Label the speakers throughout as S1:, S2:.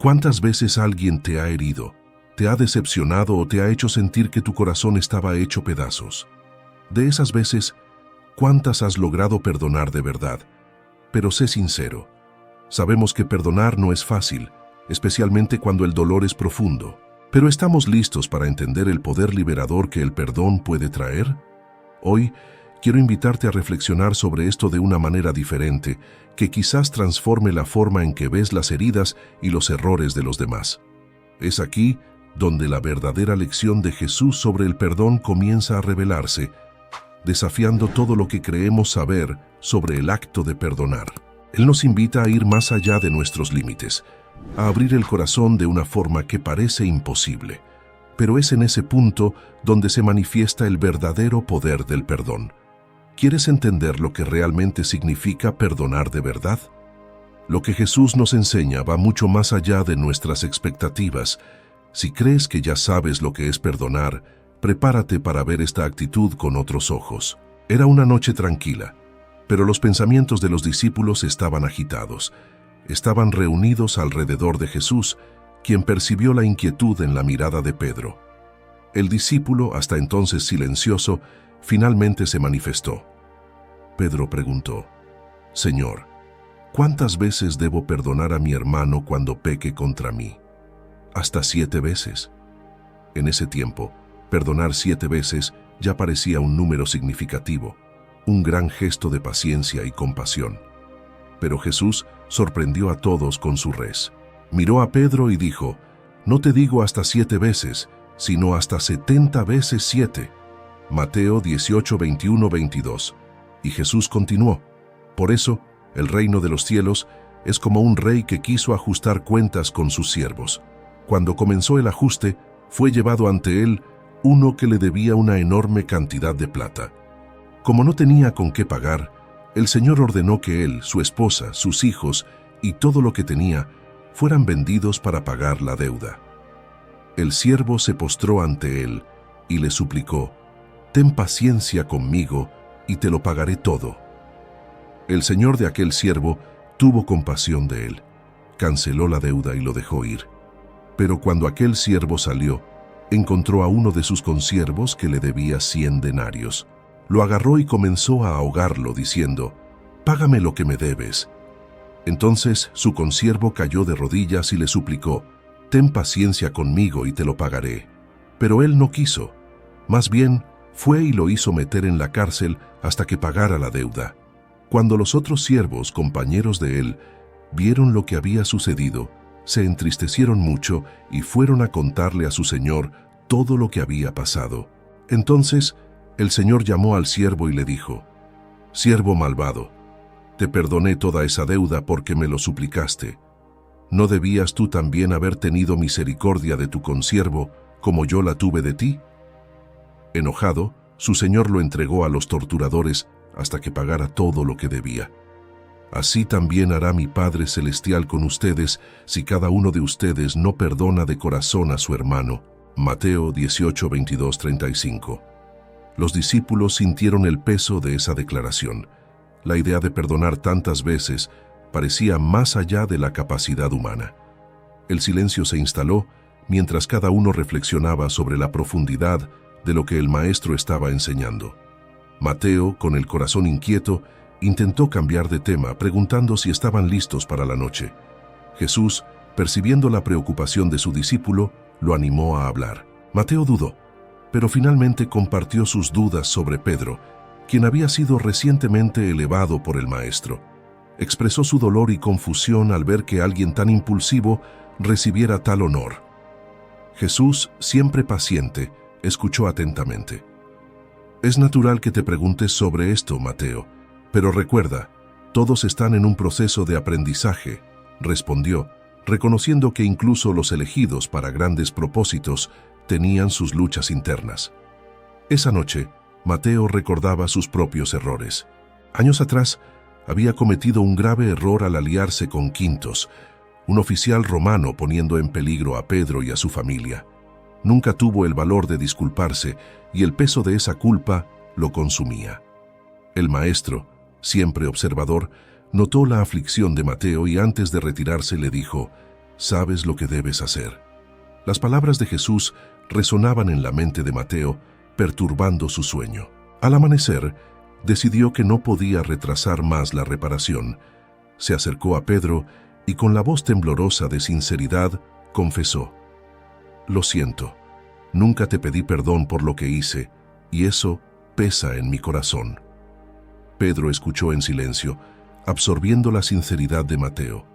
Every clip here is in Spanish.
S1: ¿Cuántas veces alguien te ha herido, te ha decepcionado o te ha hecho sentir que tu corazón estaba hecho pedazos? De esas veces, ¿cuántas has logrado perdonar de verdad? Pero sé sincero, sabemos que perdonar no es fácil, especialmente cuando el dolor es profundo. ¿Pero estamos listos para entender el poder liberador que el perdón puede traer? Hoy, quiero invitarte a reflexionar sobre esto de una manera diferente, que quizás transforme la forma en que ves las heridas y los errores de los demás. Es aquí donde la verdadera lección de Jesús sobre el perdón comienza a revelarse, desafiando todo lo que creemos saber sobre el acto de perdonar. Él nos invita a ir más allá de nuestros límites, a abrir el corazón de una forma que parece imposible. Pero es en ese punto donde se manifiesta el verdadero poder del perdón. ¿Quieres entender lo que realmente significa perdonar de verdad? Lo que Jesús nos enseña va mucho más allá de nuestras expectativas. Si crees que ya sabes lo que es perdonar, prepárate para ver esta actitud con otros ojos. Era una noche tranquila, pero los pensamientos de los discípulos estaban agitados. Estaban reunidos alrededor de Jesús, quien percibió la inquietud en la mirada de Pedro. El discípulo, hasta entonces silencioso, finalmente se manifestó. Pedro preguntó: «Señor, ¿cuántas veces debo perdonar a mi hermano cuando peque contra mí? ¿Hasta 7 veces?» En ese tiempo, perdonar 7 veces ya parecía un número significativo, un gran gesto de paciencia y compasión. Pero Jesús sorprendió a todos con su res. Miró a Pedro y dijo: «No te digo hasta 7 veces, sino hasta 70 veces 7. Mateo 18, 21, 22. Y Jesús continuó: «Por eso, el reino de los cielos es como un rey que quiso ajustar cuentas con sus siervos. Cuando comenzó el ajuste, fue llevado ante él uno que le debía una enorme cantidad de plata. Como no tenía con qué pagar, el Señor ordenó que él, su esposa, sus hijos y todo lo que tenía fueran vendidos para pagar la deuda. El siervo se postró ante él y le suplicó: «Ten paciencia conmigo y te lo pagaré todo». El señor de aquel siervo tuvo compasión de él, canceló la deuda y lo dejó ir. Pero cuando aquel siervo salió, encontró a uno de sus consiervos que le debía 100 denarios. Lo agarró y comenzó a ahogarlo, diciendo: «Págame lo que me debes». Entonces su consiervo cayó de rodillas y le suplicó: «Ten paciencia conmigo y te lo pagaré». Pero él no quiso. Más bien, fue y lo hizo meter en la cárcel hasta que pagara la deuda. Cuando los otros siervos, compañeros de él, vieron lo que había sucedido, se entristecieron mucho y fueron a contarle a su señor todo lo que había pasado. Entonces el señor llamó al siervo y le dijo: «Siervo malvado, te perdoné toda esa deuda porque me lo suplicaste. ¿No debías tú también haber tenido misericordia de tu consiervo como yo la tuve de ti?». Enojado, su señor lo entregó a los torturadores hasta que pagara todo lo que debía. Así también hará mi Padre Celestial con ustedes si cada uno de ustedes no perdona de corazón a su hermano. Mateo 18, 22, 35. Los discípulos sintieron el peso de esa declaración. La idea de perdonar tantas veces parecía más allá de la capacidad humana. El silencio se instaló mientras cada uno reflexionaba sobre la profundidad de lo que el maestro estaba enseñando. Mateo, con el corazón inquieto, intentó cambiar de tema, preguntando si estaban listos para la noche. Jesús, percibiendo la preocupación de su discípulo, lo animó a hablar. Mateo dudó, pero finalmente compartió sus dudas sobre Pedro, quien había sido recientemente elevado por el maestro. Expresó su dolor y confusión al ver que alguien tan impulsivo recibiera tal honor. Jesús, siempre paciente, escuchó atentamente. «Es natural que te preguntes sobre esto, Mateo, pero recuerda, todos están en un proceso de aprendizaje», respondió, reconociendo que incluso los elegidos para grandes propósitos tenían sus luchas internas. Esa noche, Mateo recordaba sus propios errores. Años atrás, había cometido un grave error al aliarse con Quintos, un oficial romano, poniendo en peligro a Pedro y a su familia. Nunca tuvo el valor de disculparse y el peso de esa culpa lo consumía. El maestro, siempre observador, notó la aflicción de Mateo y antes de retirarse le dijo: sabes lo que debes hacer. Las palabras de Jesús resonaban en la mente de Mateo, perturbando su sueño. Al amanecer, decidió que no podía retrasar más la reparación. Se acercó a Pedro y con la voz temblorosa de sinceridad confesó: «Lo siento, nunca te pedí perdón por lo que hice, y eso pesa en mi corazón». Pedro escuchó en silencio, absorbiendo la sinceridad de Mateo.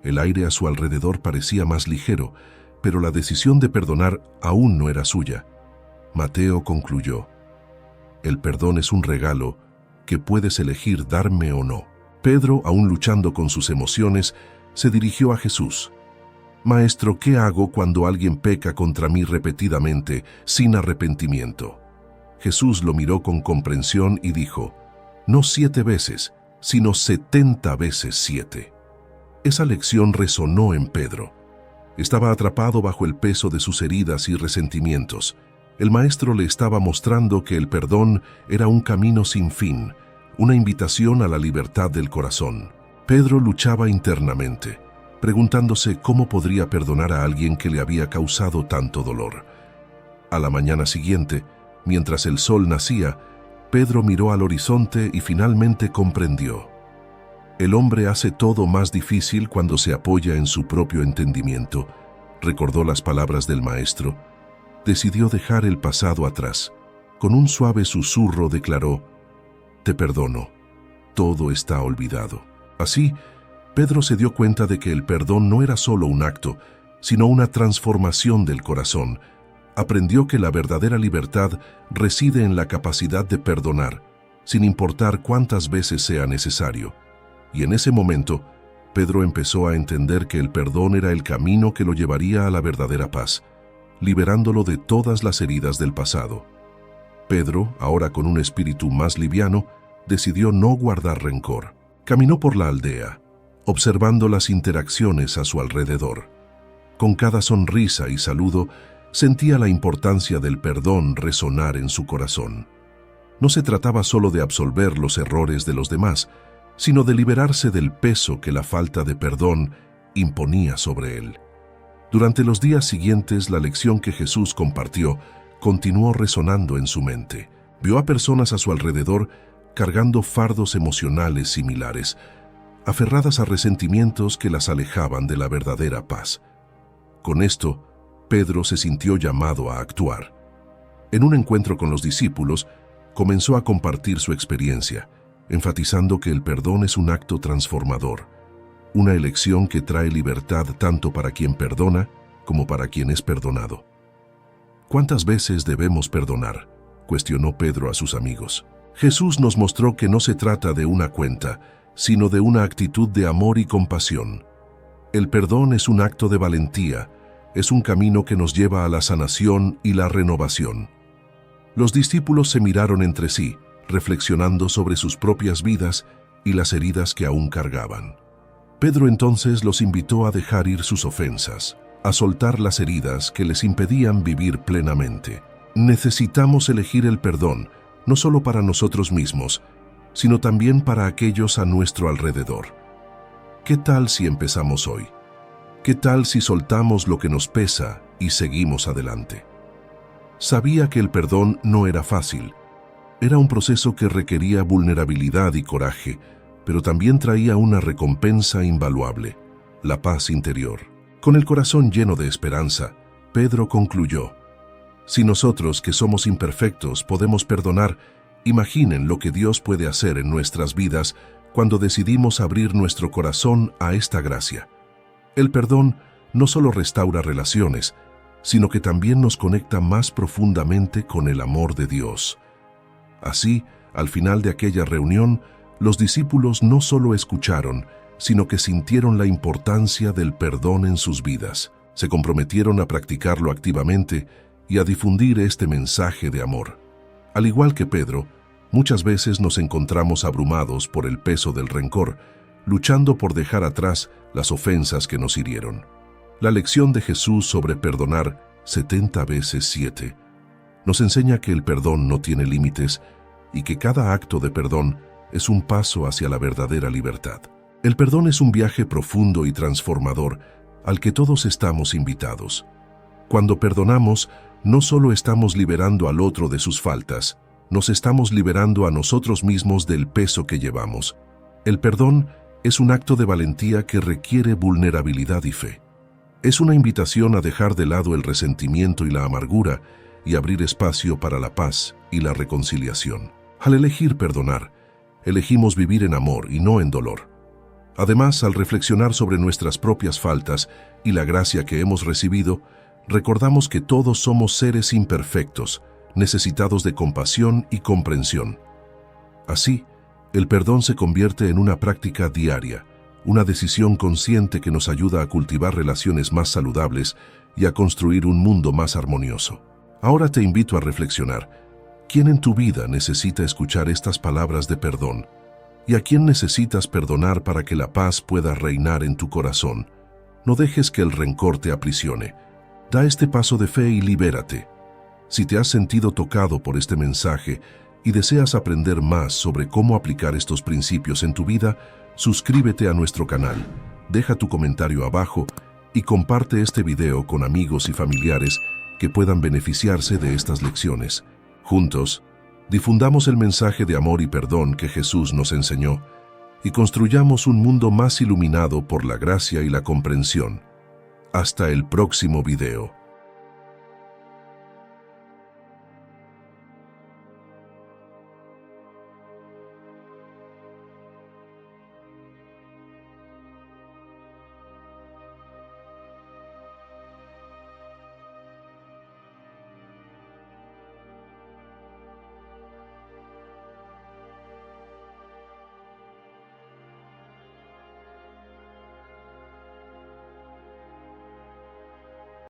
S1: El aire a su alrededor parecía más ligero, pero la decisión de perdonar aún no era suya. Mateo concluyó: «El perdón es un regalo que puedes elegir darme o no». Pedro, aún luchando con sus emociones, se dirigió a Jesús. «Maestro, ¿qué hago cuando alguien peca contra mí repetidamente, sin arrepentimiento?». Jesús lo miró con comprensión y dijo: «No 7 veces, sino 70 veces 7». Esa lección resonó en Pedro. Estaba atrapado bajo el peso de sus heridas y resentimientos. El Maestro le estaba mostrando que el perdón era un camino sin fin, una invitación a la libertad del corazón. Pedro luchaba internamente, preguntándose cómo podría perdonar a alguien que le había causado tanto dolor. A la mañana siguiente, mientras el sol nacía, Pedro miró al horizonte y finalmente comprendió. El hombre hace todo más difícil cuando se apoya en su propio entendimiento. Recordó las palabras del Maestro. Decidió dejar el pasado atrás. Con un suave susurro declaró: «Te perdono. Todo está olvidado». Así, Pedro se dio cuenta de que el perdón no era solo un acto, sino una transformación del corazón. Aprendió que la verdadera libertad reside en la capacidad de perdonar, sin importar cuántas veces sea necesario. Y en ese momento, Pedro empezó a entender que el perdón era el camino que lo llevaría a la verdadera paz, liberándolo de todas las heridas del pasado. Pedro, ahora con un espíritu más liviano, decidió no guardar rencor. Caminó por la aldea, observando las interacciones a su alrededor. Con cada sonrisa y saludo, sentía la importancia del perdón resonar en su corazón. No se trataba solo de absolver los errores de los demás, sino de liberarse del peso que la falta de perdón imponía sobre él. Durante los días siguientes, la lección que Jesús compartió continuó resonando en su mente. Vio a personas a su alrededor cargando fardos emocionales similares, aferradas a resentimientos que las alejaban de la verdadera paz. Con esto, Pedro se sintió llamado a actuar. En un encuentro con los discípulos, comenzó a compartir su experiencia, enfatizando que el perdón es un acto transformador, una elección que trae libertad tanto para quien perdona como para quien es perdonado. ¿Cuántas veces debemos perdonar?, cuestionó Pedro a sus amigos. Jesús nos mostró que no se trata de una cuenta, sino de una actitud de amor y compasión. El perdón es un acto de valentía, es un camino que nos lleva a la sanación y la renovación. Los discípulos se miraron entre sí, reflexionando sobre sus propias vidas y las heridas que aún cargaban. Pedro entonces los invitó a dejar ir sus ofensas, a soltar las heridas que les impedían vivir plenamente. Necesitamos elegir el perdón, no solo para nosotros mismos, sino también para aquellos a nuestro alrededor. ¿Qué tal si empezamos hoy? ¿Qué tal si soltamos lo que nos pesa y seguimos adelante? Sabía que el perdón no era fácil. Era un proceso que requería vulnerabilidad y coraje, pero también traía una recompensa invaluable: la paz interior. Con el corazón lleno de esperanza, Pedro concluyó: si nosotros, que somos imperfectos, podemos perdonar, imaginen lo que Dios puede hacer en nuestras vidas cuando decidimos abrir nuestro corazón a esta gracia. El perdón no solo restaura relaciones, sino que también nos conecta más profundamente con el amor de Dios. Así, al final de aquella reunión, los discípulos no solo escucharon, sino que sintieron la importancia del perdón en sus vidas. Se comprometieron a practicarlo activamente y a difundir este mensaje de amor. Al igual que Pedro, muchas veces nos encontramos abrumados por el peso del rencor, luchando por dejar atrás las ofensas que nos hirieron. La lección de Jesús sobre perdonar 70 veces 7 nos enseña que el perdón no tiene límites y que cada acto de perdón es un paso hacia la verdadera libertad. El perdón es un viaje profundo y transformador, al que todos estamos invitados. Cuando perdonamos, no solo estamos liberando al otro de sus faltas, nos estamos liberando a nosotros mismos del peso que llevamos. El perdón es un acto de valentía que requiere vulnerabilidad y fe. Es una invitación a dejar de lado el resentimiento y la amargura y abrir espacio para la paz y la reconciliación. Al elegir perdonar, elegimos vivir en amor y no en dolor. Además, al reflexionar sobre nuestras propias faltas y la gracia que hemos recibido, recordamos que todos somos seres imperfectos, necesitados de compasión y comprensión. Así, el perdón se convierte en una práctica diaria, una decisión consciente que nos ayuda a cultivar relaciones más saludables y a construir un mundo más armonioso. Ahora te invito a reflexionar. ¿Quién en tu vida necesita escuchar estas palabras de perdón? ¿Y a quién necesitas perdonar para que la paz pueda reinar en tu corazón? No dejes que el rencor te aprisione. Da este paso de fe y libérate. Si te has sentido tocado por este mensaje y deseas aprender más sobre cómo aplicar estos principios en tu vida, suscríbete a nuestro canal, deja tu comentario abajo y comparte este video con amigos y familiares que puedan beneficiarse de estas lecciones. Juntos, difundamos el mensaje de amor y perdón que Jesús nos enseñó y construyamos un mundo más iluminado por la gracia y la comprensión. Hasta el próximo video.